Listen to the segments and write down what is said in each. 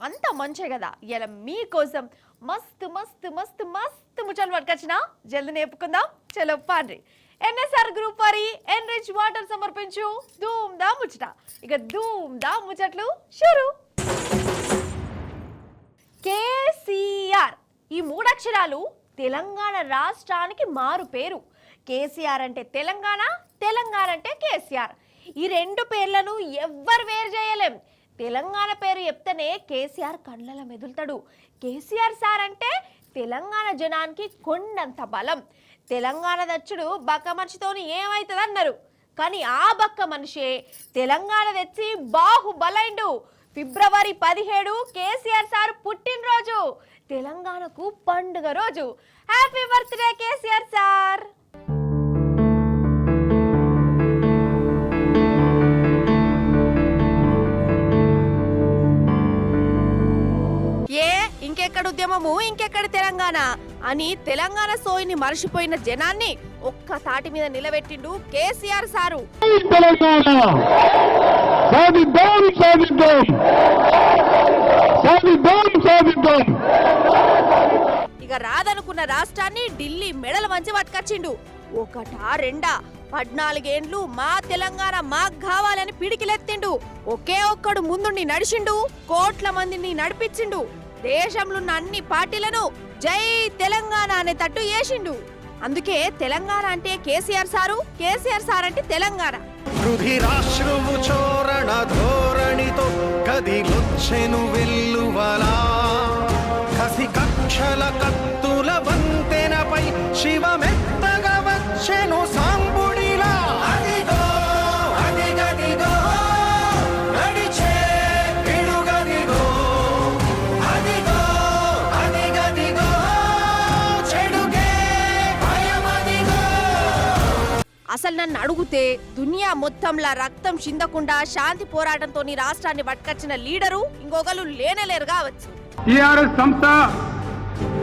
అంత మంచే కదా. ఇలా మీకోసం మస్తు మస్తు మస్తు మస్తు ముచ్చట్లు పట్టుకొచ్చిన, జల్ది నేర్పుకుందాం. చలో పాండ్రి. ఎన్ఎస్ఆర్ గ్రూప్ వారి ఎన్రిచ్ వాటర్ సమర్పించు ధూమ్ దా ముచ్చట. ఇక ధూమ్ దా ముచ్చట్లు షురు. కేసీఆర్ ఈ మూడక్షరాలు తెలంగాణ రాష్ట్రానికి మారు పేరు. కేసీఆర్ అంటే తెలంగాణ, తెలంగాణ అంటే కేసీఆర్. ఈ రెండు పేర్లను ఎవ్వరు వేరు చేయలేం. తెలంగాణ పేరు చెప్తేనే కేసీఆర్ కళ్ళల మెదులుతాడు. కేసీఆర్ సార్ అంటే తెలంగాణ జనానికి కొండంత బలం. తెలంగాణ దచ్చుడు బక్క మనిషితోని ఏమవుతుంది అన్నారు, కానీ ఆ బక్క మనిషే తెలంగాణ తెచ్చి బాహుబలైండు. ఫిబ్రవరి 17 కేసీఆర్ సార్ పుట్టినరోజు, తెలంగాణకు పండుగ రోజు. Happy birthday KCR sir. ఇంకెక్కడ ఉద్యమము, ఇంకెక్కడ తెలంగాణ అని తెలంగాణ సోయిని మర్చిపోయిన జనాన్ని ఒక్క తాటి మీద నిలబెట్టిండు కేసీఆర్ సారు. ఇక రాదనుకున్న రాష్ట్రాన్ని ఢిల్లీ మెడల మంచి పట్టుకొచ్చిండు. ఒకటా రెండా 14 ఏండ్లు మా తెలంగాణ మాకు కావాలని పిడికిలెత్తిండు. ఒకే ఒక్కడు ముందుండి నడిచిండు, కోట్ల మందిని నడిపించిండు. దేశంలో ఉన్న అన్ని పార్టీలను జై తెలంగాణ అనే తట్టు చేసిండు. అందుకే తెలంగాణ అంటే కేసీఆర్ సారు, కేసీఆర్ సార్ అంటే తెలంగాణ. రుధిరాశ్రువు చోరణ ధోరణితో కదిలొచ్చెను వెల్లువలా, కసి కక్షల కత్తుల వంతెనపై శివమెత్తగా వచ్చెను సాంబుడిలా. అదిగో అదిగదిగో నడిచే పిడుగదిగో, అదిగో అదిగదిగో చెడుగే భయమదిగో. అసలు నన్ను అడుగుతే దునియా మొత్తంలా రక్తం చిందకుండా శాంతి పోరాటంతో రాష్ట్రాన్ని పట్టుకొచ్చిన లీడరు ఇంకొకరు లేనలేరు కావచ్చు. టిఆర్ఎస్ సంస్థ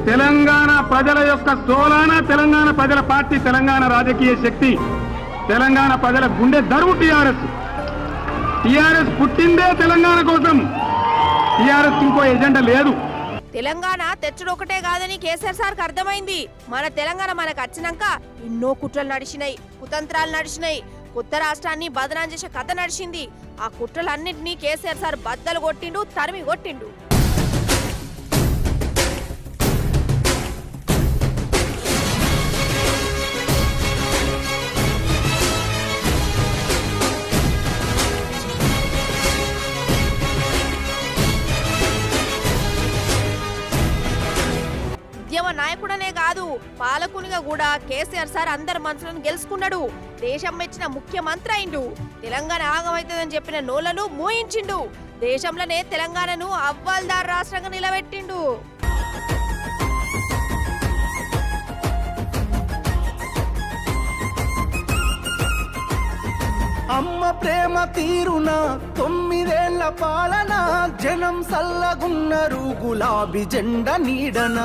తెలంగాణ ప్రజల యొక్క సోలాన, తెలంగాణ ప్రజల పార్టీ, తెలంగాణ రాజకీయ శక్తి, తెలంగాణ ప్రజల గుండె దరువు టిఆర్ఎస్. టిఆర్ఎస్ పుట్టిందే తెలంగాణ కోసం. టిఆర్ఎస్ ఇంకో ఎజెండా లేదు. తెలంగాణ తెచ్చుడు ఒకటే కాదని కేసీఆర్ సార్కి అర్థమైంది. మన తెలంగాణ మనకు వచ్చినాక ఎన్నో కుట్రలు నడిచినాయి, కుతంత్రాలు నడిచినాయి. కొత్త రాష్ట్రాన్ని బదనాం చేసే కథ నడిచింది. ఆ కుట్రలన్నింటినీ కేసీఆర్ సార్ బద్దలు కొట్టిండు, తరిమి కొట్టిండు. ఉద్యమ నాయకుడనే కాదు, పాలకునిగా కూడా కేసీఆర్ సార్ అందరి మనసులను గెలుచుకున్నాడు. దేశం మెచ్చిన ముఖ్యమంత్రి అయిండు. తెలంగాణ ఆగమైతుందని చెప్పిన నోళ్లను మూయించిండు. దేశంలోనే తెలంగాణను అవ్వాల్దార్ రాష్ట్రంగా నిలబెట్టిండు. అమ్మ ప్రేమ తీరున 9 ఏళ్ల పాలన, జనం సల్లగున్నరు గులాబీ జెండా నీడన.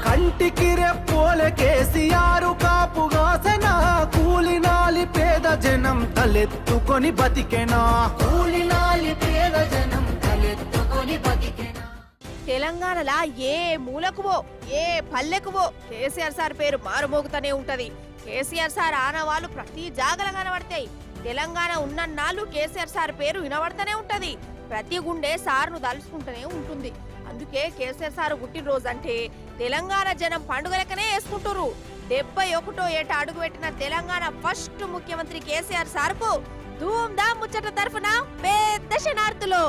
కంటికి రెప్పోలే కేసీఆర్ కాపుగాసన, కూలినాలి పేద జనం తలెత్తుకొని బతికెనా. కూలినాలి పేద జనం తలెత్తుకొని బతికెనా. తెలంగాణలా ఏ మూలకువో, ఏ పల్లెకువో కేసీఆర్ సార్ పేరు మారుమోగుతూనే ఉంటది. కేసీఆర్ సార్ ఆనవాళ్ళు ప్రతి జాగల కనబడతాయి. తెలంగాణ ఉన్నన్నాళ్ళు కేసీఆర్ సార్ పేరు వినబడతానే ఉంటది. ప్రతి గుండె సార్ను దలుచుకుంటూనే ఉంటుంది. అందుకే కేసీఆర్ సార్ పుట్టినరోజు అంటే తెలంగాణ జనం పండుగలకనే వేసుకుంటారు. 71వ ఏట అడుగుపెట్టిన తెలంగాణ ఫస్ట్ ముఖ్యమంత్రి కేసీఆర్ సార్కు ధూమ్ ధామ్ ముచ్చట తరఫున పెద్ద శనార్థులు.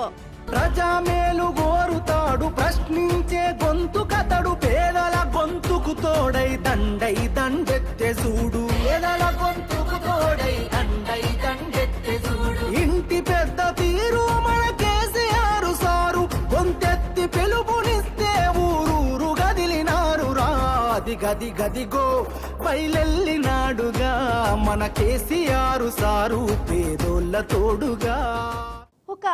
ప్రజామేలు గోరుతాడు, ప్రశ్నించే గొంతు కతడు, పేదల గొంతుకు తోడై దండై దండెత్తే చూడు. పేదల గొంతుకు తోడై దండై దండెత్తే చూడు. ఇంటి పెద్ద తీరు మన కేసీఆర్ సారు, గొంతెత్తి పిలుపునిస్తే ఊరూరు గదిలినారు రా. అది గది గదిగో బయలెల్లినాడుగా మన కేసీఆర్ సారు, పేదోళ్ళ తోడుగా. ఒక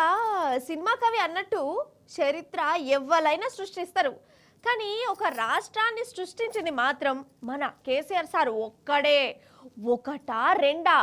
సినిమా కవి అన్నట్టు చరిత్ర ఎవ్వలైనా సృష్టిస్తారు, కానీ ఒక రాష్ట్రాన్ని సృష్టించింది మాత్రం మన కేసీఆర్ సార్ ఒక్కడే. ఒకటా రెండా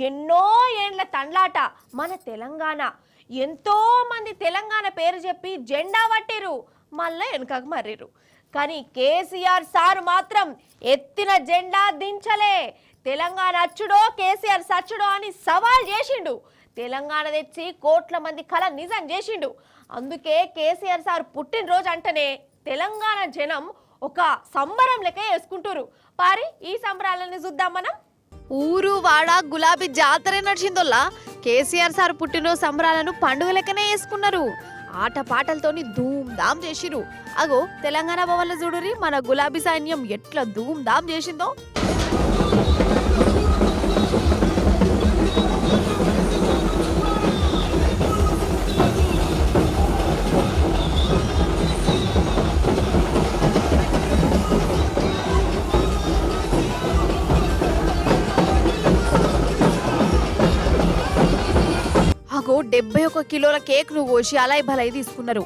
ఎన్నో ఏండ్ల తండ్లాట మన తెలంగాణ. ఎంతో మంది తెలంగాణ పేరు చెప్పి జెండా పట్టిరు, మళ్ళీ వెనుకకు మర్రిరు. కానీ కేసీఆర్ సార్ మాత్రం ఎత్తిన జెండా దించలే. తెలంగాణ అచ్చుడో కేసీఆర్ సచ్చుడో అని సవాల్ చేసిండు. తెలంగాణ తెచ్చి కోట్ల మంది కళ నిజం చేసిండు. అందుకే కేసీఆర్ సార్ పుట్టినరోజు అంటేనే తెలంగాణ జనం ఒక సంబరం లెక్క వేసుకుంటారు. పారి ఈ సంబరాలని చూద్దాం మనం. ఊరు వాడ గులాబీ జాతర నడిచిందోల్లా కేసీఆర్ సార్ పుట్టినరోజు సంబరాలను పండుగ లెక్కనే వేసుకున్నారు. ఆట పాటలతోని ధూమ్ ధామ్ చేసిరు. అగో తెలంగాణ భవన్లో చూడురి మన గులాబీ సైన్యం ఎట్లా ధూమ్ ధామ్ చేసిందో. అగో 71 కిలోల కేక్ ను కోసి అలై భలై తీసుకున్నారు.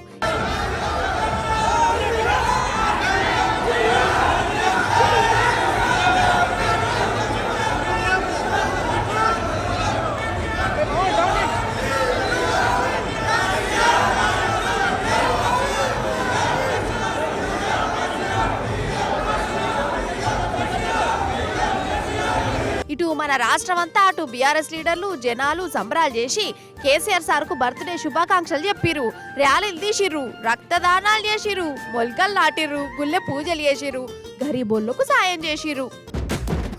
ఇటు మన రాష్ట్రం అంతా అటు బీఆర్ఎస్ లీడర్లు జనాలు సంబరాలు చేసి కేసీఆర్ సార్ కు బర్త్డే శుభాకాంక్షలు చెప్పిరు, ర్యాలీలు తీసిర్రు, రక్తదానాలు చేసిర్రు, మొలకలు నాటిర్రు, గుళ్ళె పూజలు చేసిర్రు, గరీబోళ్లకు సాయం చేసిర్రు.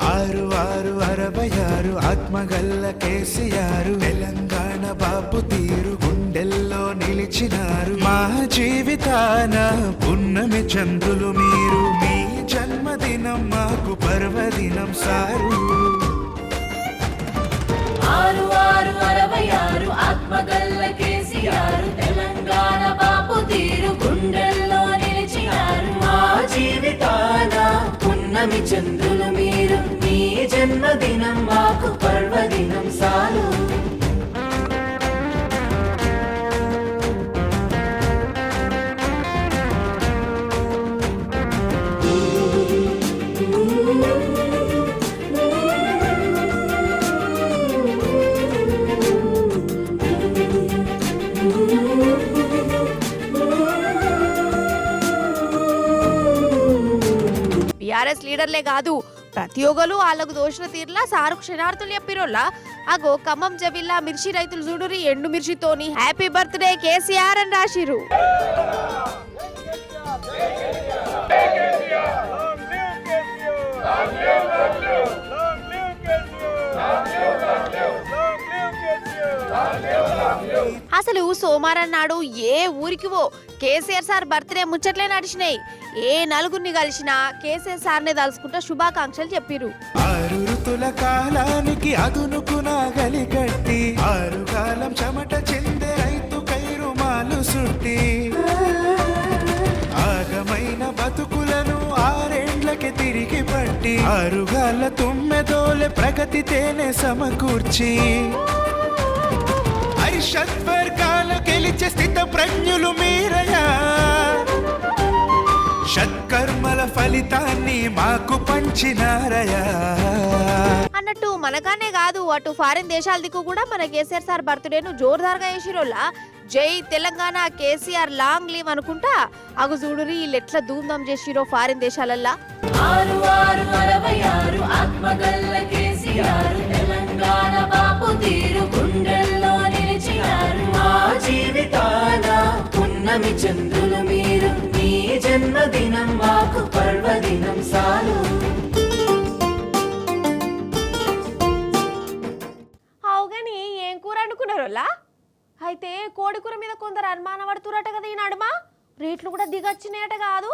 6666 ఆత్మగల్ల కేసీఆర్ తెలంగాణ బాబు తీరు గుండెల్లో నిలిచినారు. మా జీవితాన పున్నమి చంద్రులు మీరు, మీ జన్మదినం మాకు పర్వదినం సారు. 6666 ఆత్మగల్ల కేసీఆర్ తెలంగాణ బాపు తీరు గుండెల్లో నిలిచినారు. మా జీవితాన పున్నమి చంద్రులు మీరు, మీ జన్మదినం మాకు పర్వదినం సారు. బీఆర్ఎస్ లీడర్లే కాదు ప్రతి ఒక్కరు వాళ్ళకు దోషణ తీర్లా సారు క్షణార్థులు చెప్పిరోల్లా. అగో ఖమ్మం జబిల్లా మిర్చి రైతులు చూడురి ఎండు మిర్చితోని హ్యాపీ బర్త్డే కేసీఆర్ అని రాసిరు. అసలు సోమవారం నాడు ఏ ఊరికివో కేసీఆర్ సార్ బర్త్డే ముచ్చట్లే నడిచినాయి. ఏ నలుగురిని కలిసినా కేసీఆర్ సార్నే తలుసుకుంటా శుభాకాంక్షలు చెప్పిరు. 6 ఋతుల కాలానికి అదునుకున గలిగట్టి 6 కాలం చెమట చెందే రైతు కైరుమాలు సుట్టి ఆగమైన బతుకులను 6 ఏండ్లకి తిరిగి పట్టి 6 గాల తుమ్మెదోలే ప్రగతి తేనె సమకూర్చి ఐషత్వర్గాల గెలిచే స్థిత ప్రజ్ఞులు మీరయా. షత్కర్మల ఫలితాన్ని మాకు పంచినారయా. అన్నట్టు మనగానే కాదు అటు ఫారిన్ దేశాల దిక్కు కూడా మన కేసీఆర్ సార్ బర్త్డేను జోరుదారుగా చేసిరోల్లా. జై తెలంగాణ కేసీఆర్ లాంగ్ లీవ్ అనుకుంటా అగు చూడురి వీళ్ళు ఎట్లా ధూమ్ధాం చేసిరో ఫారిన్ దేశాలల్లా. 6666 ఆత్మగల్ల కేసీఆర్ తెలంగాణ బాపు తీరు గుండెల్లో నిలిచినారు. మా జీవితాన పున్నమి చంద్రులు మీరు, మీ జన్మదినం మాకు పర్వదినం సారు. అవుగాని ఏం కూర అనుకున్నారోలా? అయితే కోడి కూర మీద కొందరు అనుమానం పడుతురట కదా ఈ నడుమ. రేట్లు కూడా దిగొచ్చినాయట కాదు.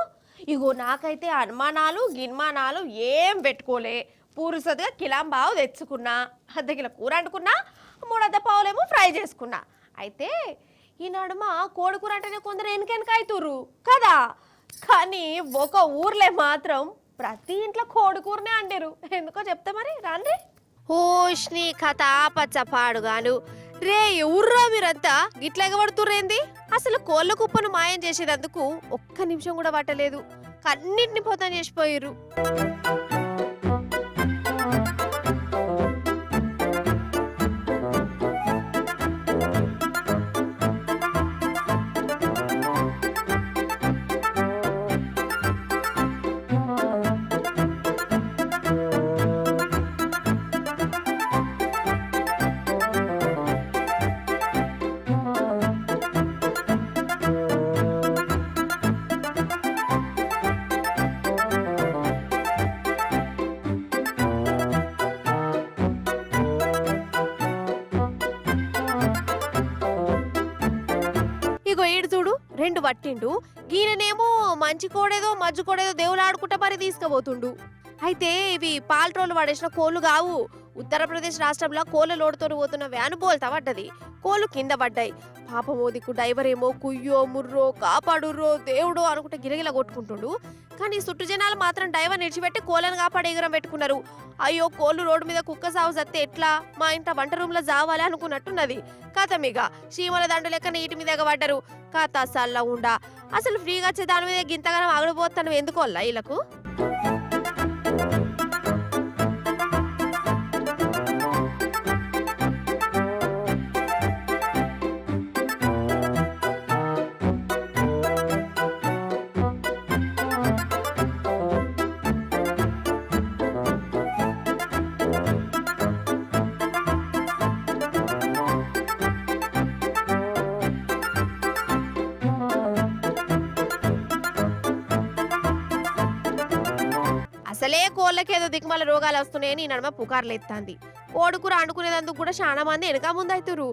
ఇగో నాకైతే అనుమానాలు గిన్మానాలు ఏం పెట్టుకోలే. పూరుసదిగా కిలాంబావు తెచ్చుకున్నా, అర్ధ కిలో కూర వండుకున్నా, 3 పావులేమో ఫ్రై చేసుకున్నా. అయితే ఈ నడుమ కోడి కూర అంటేనే కొందరు వెనకెనక అవుతుర్రు కదా. కానీ ఒక ఊర్లే మాత్రం ప్రతి ఇంట్లో కోడి కూరనే అంటారు. ఎందుకో చెప్తా మరి రాండి. ఓష్ని కథ పచ్చపాడుగాను రే ఎవర్రా మీరంతా గిట్ల ఎగబడుతుర్రేంది? అసలు కోళ్ళ కుప్పను మాయం చేసేటందుకు ఒక్క నిమిషం కూడా పట్టలేదు. కన్నిటిని పోతం చేసిపోయిర్రు. 2 పట్టిండు. ఈయననేమో మంచి కోడేదో మజ్జు కోడేదో దేవులు ఆడుకుంటా మరి తీసుకుపోతుండు. అయితే ఇవి పాల్ట్రోలు పడేసిన కోళ్లు కావు. ఉత్తరప్రదేశ్ రాష్ట్రంలో కోళ్ళ లోడుతో పోతున్న వ్యాను బోల్తా పడ్డది. కోళ్లు కింద పడ్డాయి. పాపమో దిక్కు డ్రైవర్ ఏమో కుయ్యో ముర్రో కాపాడుర్రో దేవుడో అనుకుంటే గిరగిల కొట్టుకుంటుండు. కానీ చుట్టు జనాలు మాత్రం డ్రైవర్ నిడిచిపెట్టి కోళ్ళను కాపాడే ఎగరం పెట్టుకున్నారు. అయ్యో కోళ్ళు రోడ్డు మీద కుక్క సాగు సత్తే ఎట్లా, మా ఇంట వంట రూమ్ లో జావాలి అనుకున్నట్టున్నది. కథమిగా చీమల దండు లెక్క నీటి మీద పడ్డరు. కథ సల్లా ఉండా అసలు ఫ్రీగా వచ్చే దాని మీద గింతగానం ఆగడిపోతాను ఎందుకోల్లా వీళ్ళకు. అసలే కోళ్ళకేదో దిక్కుమాల రోగాలు వస్తున్నాయని ఈ నడమ పుకార్లు ఎత్తాంది. కోడుకూర అండుకునేందుకు కూడా చాలా మంది వెనక ముందవుతురు.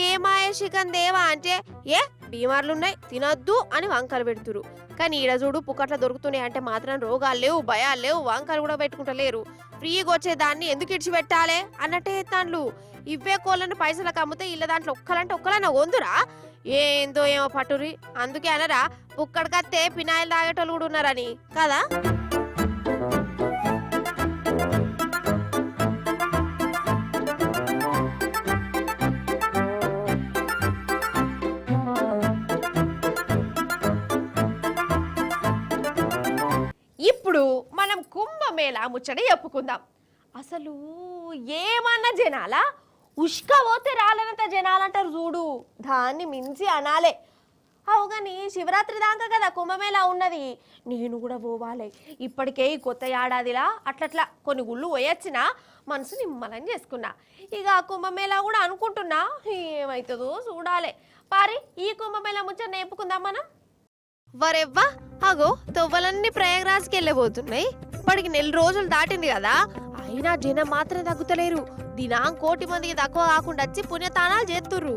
ఏ మాయ చికన్ దేవా అంటే ఏ బీమార్లున్నాయి తినొద్దు అని వంకలు పెడుతురు. కానీ ఈడ చూడు పుకట్ల దొరుకుతున్నాయి అంటే మాత్రం రోగాలు లేవు, భయాలు లేవు, వంకలు కూడా పెట్టుకుంటలేరు. ఫ్రీగా వచ్చేదాన్ని ఎందుకు ఇడిచిపెట్టాలే అన్నట్టే ఎత్తాండ్లు. ఇవే కోళ్ళను పైసలకు అమ్మితే ఇళ్ళ దాంట్లో ఒక్కలన్నా వందురా. ఏందో ఏమో పట్టురి. అందుకే అనరా పుక్కడికత్తే పినాయిలు తాగేటోళ్ళు కూడా ఉన్నారని కదా. ఇప్పుడు మనం కుంభమేళా ముచ్చట చెప్పుకుందాం. అసలు ఏమన్నా జనాలా ఉష్క పోతే రాలనంత జనాలంటారు చూడు, దాన్ని మించి అనాలే. అవు కానీ శివరాత్రి దాకా కదా కుంభమేళా ఉన్నది, నేను కూడా పోవాలి. ఇప్పటికే ఈ కొత్త ఏడాదిలా అట్లట్లా కొన్ని గుళ్ళు పోయొచ్చినా మనసు నిమ్మలం చేసుకున్నా. ఇక కుంభమేళా కూడా అనుకుంటున్నా, ఏమవుతుందో చూడాలి. పారి ఈ కుంభమేళా ముచ్చట నేర్పుకుందాం మనం. వరెవ్వా అగో తొవ్వలన్నీ ప్రయాగరాజ్కి వెళ్ళబోతున్నాయి. ఇప్పటికి 4 రోజులు దాటింది కదా, అయినా జనం మాత్రం తగ్గుతలేరు. దినాం 1 కోటి మందికి తక్కువ కాకుండా వచ్చి పుణ్యతానాలు చేస్తుర్రు.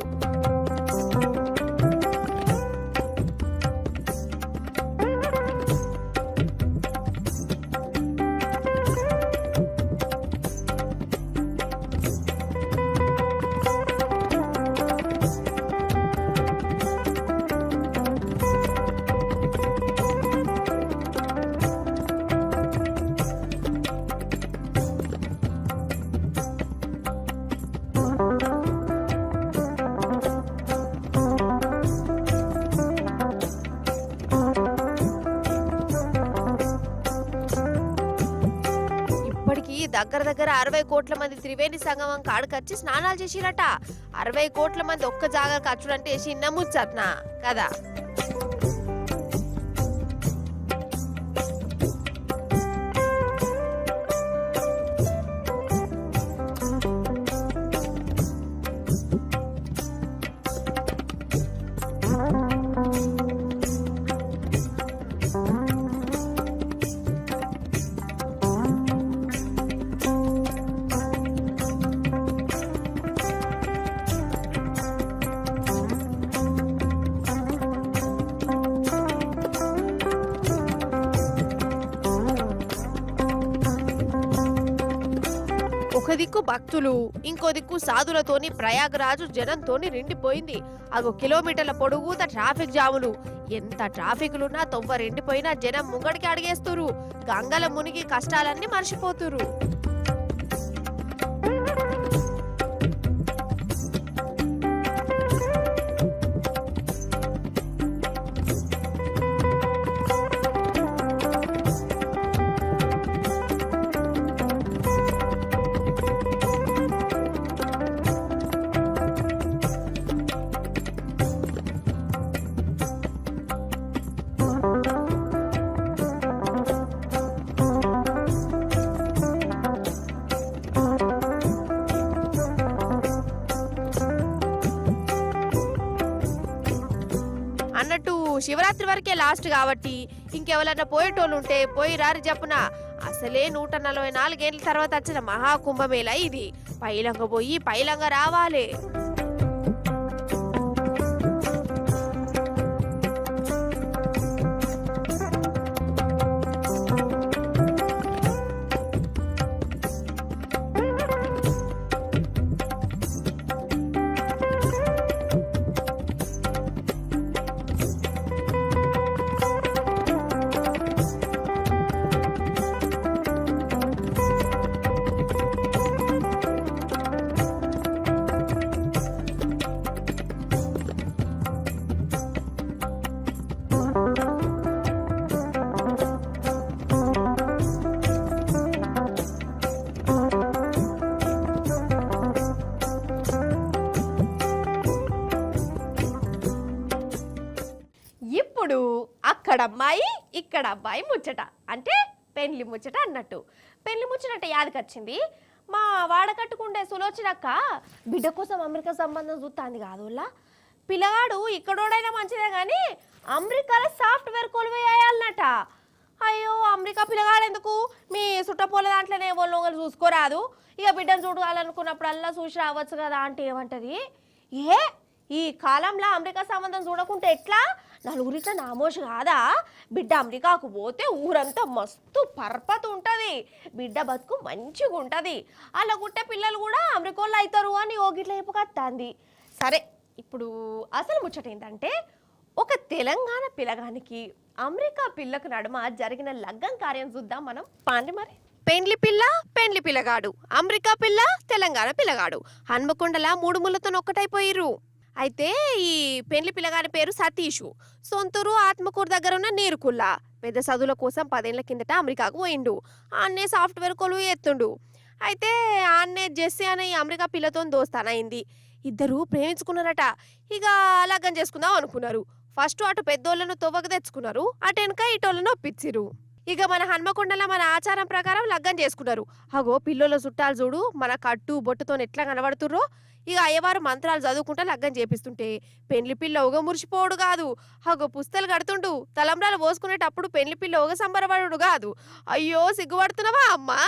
దగ్గర 60 కోట్ల మంది త్రివేణి సంగమం కాడకొచ్చి స్నానాలు చేసిరట. 60 కోట్ల మంది ఒక్క జాగా ఖర్చుడంటే చిన్న ముచ్చట్నా కదా. ఒక దిక్కు భక్తులు, ఇంకో దిక్కు సాధులతోని ప్రయాగరాజు జనంతోని నిండిపోయింది. అగో కిలోమీటర్ల పొడుగుత ట్రాఫిక్ జాములు. ఎంత ట్రాఫిక్లున్నా తొవ్వ రెండిపోయినా జనం ముంగడికి అడిగేస్తురు. గంగల మునిగి కష్టాలన్నీ మర్చిపోతురు. అన్నట్టు శివరాత్రి వరకే లాస్ట్ కాబట్టి ఇంకెవరన్నా పోయేటోళ్ళు ఉంటే పోయి రారి చెప్పున. అసలే 144 ఏళ్ల తర్వాత వచ్చిన మహాకుంభమేళ ఇది. పైలంగా పోయి పైలంగా రావాలి. అక్కడ అమ్మాయి ఇక్కడ అబ్బాయి ముచ్చట అంటే పెళ్లి ముచ్చట అన్నట్టు. పెళ్లి ముచ్చట యాదకొచ్చింది. మా వాడకట్టుకుండే సులోచనక్క బిడ్డ కోసం అమెరికా సంబంధం చూస్తాంది కాదుల్లా. పిల్లగాడు ఇక్కడోడైనా మంచిదే కానీ అమెరికాలో సాఫ్ట్వేర్ కొలువేయాలన్నట. అయ్యో అమెరికా పిల్లగాడు ఎందుకు, మీ చుట్టపోల దాంట్లోనే ఎవరు చూసుకోరాదు, ఇక బిడ్డను చూడాలనుకున్నప్పుడల్లా చూసి రావచ్చు కదా అంటే ఏమంటది, ఏ ఈ కాలంలో అమెరికా సంబంధం చూడకుంటే ఎట్లా, నలుగురితో నామోషి కాదా, బిడ్డ అమెరికాకు పోతే ఊరంతా మస్తు పర్పత్ ఉంటుంది, బిడ్డ బతుకు మంచిగా ఉంటుంది, అలా గుట్టే పిల్లలు కూడా అమెరికాలో అవుతారు అని ఓగిట్లా చెప్పుకొస్తుంది. సరే ఇప్పుడు అసలు ముచ్చట ఏంటంటే, ఒక తెలంగాణ పిల్లగానికి అమెరికా పిల్లకు నడుమ జరిగిన లగ్గం కార్యం చూద్దాం మనం పాండి. మరి పెండ్లి పిల్ల పెండ్లి పిల్లగాడు, అమెరికా పిల్ల తెలంగాణ పిల్లగాడు హన్మకొండల 3 ముళ్ళతో ఒక్కటైపోయిర్రు. అయితే ఈ పెండ్లి పిల్లగాడి పేరు సతీషు, సొంతూరు ఆత్మకూరు దగ్గర ఉన్న నీరుకుల్ల. పెద్ద చదువుల కోసం 10 ఏళ్ల కిందట అమెరికాకు పోయిండు. ఆన్నే సాఫ్ట్వేర్ కొలువు ఎత్తుండు. అయితే ఆన్నే జెస్సీ అనే ఈ అమెరికా పిల్లతో దోస్తానైంది. ఇద్దరు ప్రేమించుకున్నారట. ఇక లగ్గం చేసుకుందాం అనుకున్నారు. ఫస్ట్ అటు పెద్దోళ్ళను తొవ్వకు తెచ్చుకున్నారు, అటు వెనక ఇటోళ్ళను ఒప్పించిరు. ఇక మన హన్మకొండలో మన ఆచారం ప్రకారం లగ్గం చేసుకున్నారు. అగో పిల్లల చుట్టాలు చూడు మన కట్టు బొట్టుతో ఎట్లా కనబడుతుర్రో. ఇక అయ్యవారు మంత్రాలు చదువుకుంటా లగ్గం చేపిస్తుంటే పెండ్లి పిల్ల ఒగ మురిసిపోడు కాదు, అగో పుస్తలు కడుతుండు. తలంబ్రాలు పోసుకునేటప్పుడు పెండ్లి పిల్ల ఒగ సంబరపడు కాదు. అయ్యో సిగ్గుపడుతున్నావా అమ్మా?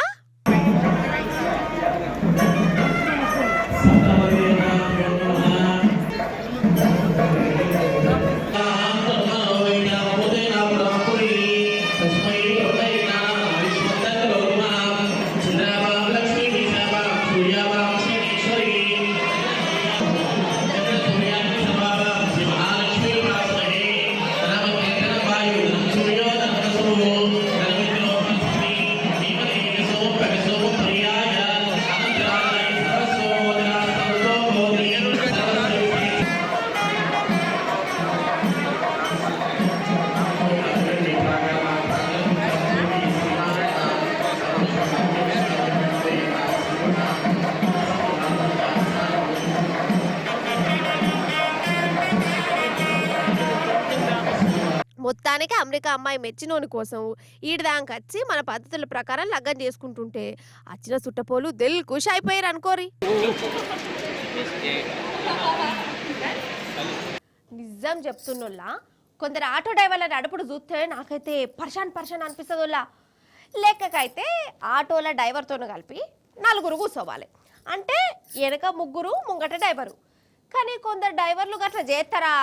మొత్తానికి అమెరికా అమ్మాయి మెచ్చినోని కోసం ఈడదానికి వచ్చి మన పద్ధతుల ప్రకారం లగ్గం చేసుకుంటుంటే వచ్చిన చుట్టపోలు దిల్ ఖుష్ అయిపోయారు అనుకోరి. నిజం చెప్తున్నోళ్ళ కొందరు ఆటో డ్రైవర్ల నడుపుడు చూస్తే నాకైతే పర్షాన్ అనిపిస్తుందిలా. లెక్కకైతే ఆటోల డ్రైవర్తో కలిపి 4 కూర్చోవాలి అంటే వెనక 3 ముంగట డ్రైవరు. కానీ కొందరు డ్రైవర్లు గట్లా చేస్తారా,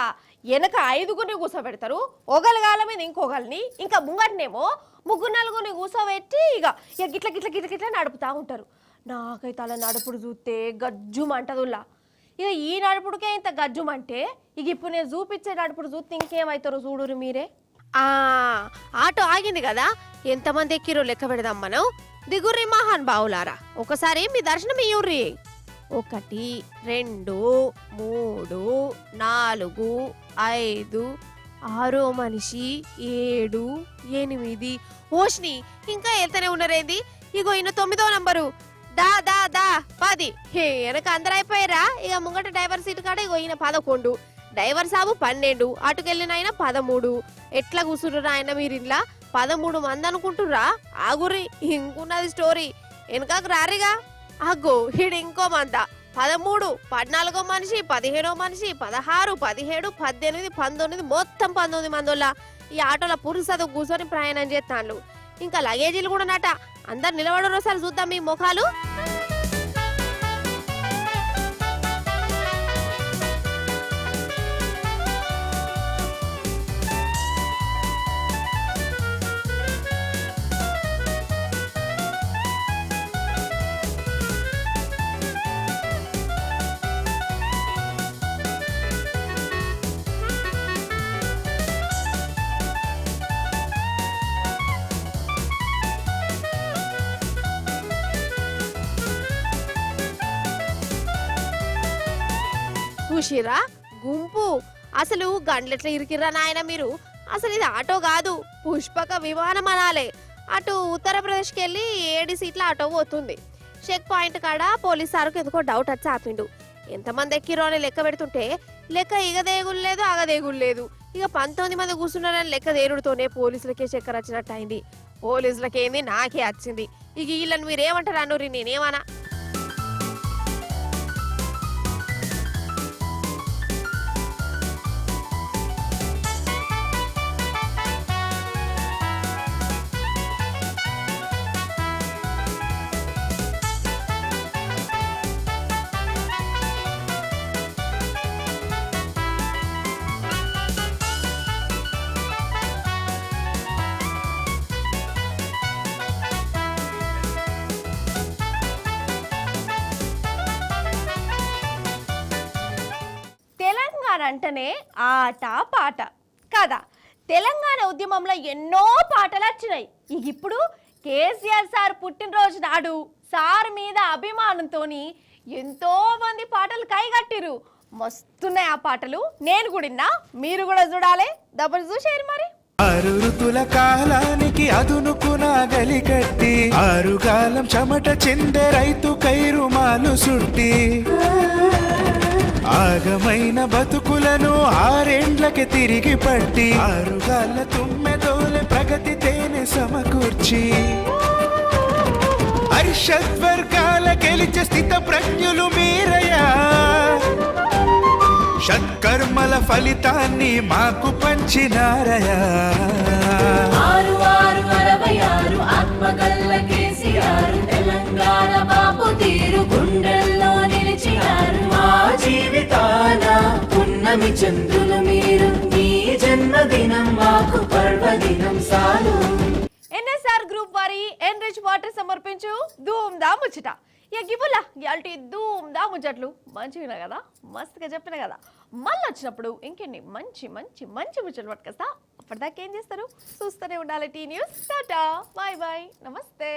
వెనక 5 కూర్చోబెడతారు, ఒకళ్ళ గాల మీద ఇంకొకరిని, ఇంకా ముంగటనేమో 3-4 కూర్చోబెట్టి ఇక గిట్ల నడుపుతూ ఉంటారు. నాకైతే అలా నడుపుడు చూస్తే గజ్జుమంటదుల్లా. ఇక ఈ నడుపుడికే ఇంత గజ్జుమంటే ఇక ఇప్పుడు నేను చూపించే నడుపుడు చూస్తే ఇంకేమవుతారో చూడురు మీరే. ఆటో ఆగింది కదా, ఎంతమంది ఎక్కిరో లెక్క పెడదాం మనం. దిగుర్రి మహాన్ బావులారా, ఒకసారి మీ దర్శనం ఇయ్యుర్రి. 1 2 3 4 5 6 మనిషి 7 8 ఓష్ని ఇంకా వెళ్తూనే ఉన్నారేంది. ఇగో ఈయన 9వ నంబరు, దా 10. వెనక అందరు అయిపోయారా. ఇక ముంగట డ్రైవర్ సీట్ కాడ ఇగో ఈయన 11, డ్రైవర్ సాబు 12, అటుకెళ్ళిన ఆయన 13. ఎట్లా కూర్చుంటురా ఆయన మీరు ఇంట్లో 13 మంది అనుకుంటుర్రా? ఆగుర్రి ఇంకున్నది స్టోరీ, వెనకకు రారిగా. అగ్గో ఈడు ఇంకో మంద 13, 14వ మనిషి, 15వ మనిషి, 16, 17, 18, 19, మొత్తం 19 మందోళ్ళ ఈ ఆటోల పురుషు కూర్చొని ప్రయాణం చేస్తాను. ఇంకా లగేజీలు కూడా నట. అందరు నిలబడరు, ఒకసారి చూద్దాం మీ ముఖాలు. చూసిరా గుంపు, అసలు గండ్లెట్లా ఇరికిర్రా నాయన మీరు. అసలు ఇది ఆటో కాదు, పుష్పక విమానం అనాలే. అటు ఉత్తరప్రదేశ్కి వెళ్ళి 7 సీట్ల ఆటో పోతుంది. చెక్ పాయింట్ కాడ పోలీస్ సార్కు ఎందుకో డౌట్ వచ్చి ఆపిండు. ఎంతమంది ఎక్కిరో అని లెక్క పెడుతుంటే లెక్క ఇగదేగులు లేదు అగదేగులు లేదు. ఇక 19 మంది కూర్చున్నారని లెక్క తేరుడుతోనే పోలీసులకే చక్కర వచ్చినట్టు అయింది. పోలీసులకేంది నాకే వచ్చింది. ఇక వీళ్ళని మీరేమంటారు అనురి, నేనేమన్నా. తెలంగాణ అంటేనే ఆట పాట కదా. తెలంగాణ ఉద్యమంలో ఎన్నో పాటలు వచ్చినాయి. ఇక ఇప్పుడు కేసీఆర్ సార్ పుట్టినరోజు నాడు సార్ మీద అభిమానంతో ఎంతో మంది పాటలు కైగట్టిరు. మస్తున్నాయి ఆ పాటలు. నేను కూడా మీరు కూడా చూడాలి. డబ్బులు చూసేరు మరి. 6 ఋతుల కాలానికి అదునుకున గలికట్టి ఆరుగాలం చెమట చిందె రైతు కైరుమాలు సుట్టి ఆగమైన బతుకులను 6 ఏండ్లకి తిరిగి పట్టి ఆరుగాల తుమ్మెదోలె ప్రగతి తేనె సమకూర్చి అరిషద్వర్గాల గెలిచే స్థిత ప్రజ్ఞులు మీరయ్యా. షట్కర్మల ఫలితాన్ని మాకు పంచినారయా. 6666 ఆత్మగల్ల కేసీఆర్ తెలంగాణ బాపు తీరు గుండెల్లో నిలిచినారు. మా జీవితాన పున్నమి చంద్రులు మీరు. మీ జన్మదినం మాకు పర్వదినం సాలు. ఎన్ఎస్ఆర్ గ్రూప్ వారి ఎన్రిచ్ వాటర్ సమర్పించు ధూమ్ దా ముచ్చట. గిబులా ఇయాల్టి ధూమ్ దా ముచ్చట్లు మంచిగా కదా, మస్తుగా చెప్పిన కదా. మళ్ళీ వచ్చినప్పుడు ఇంకెన్ని మంచి మంచి మంచి ముచ్చట్లు పట్టుకొస్తా. అప్పటిదాకా ఏం చేస్తారు? చూస్తూనే ఉండాలి T News. Ta-ta, bye bye, నమస్తే.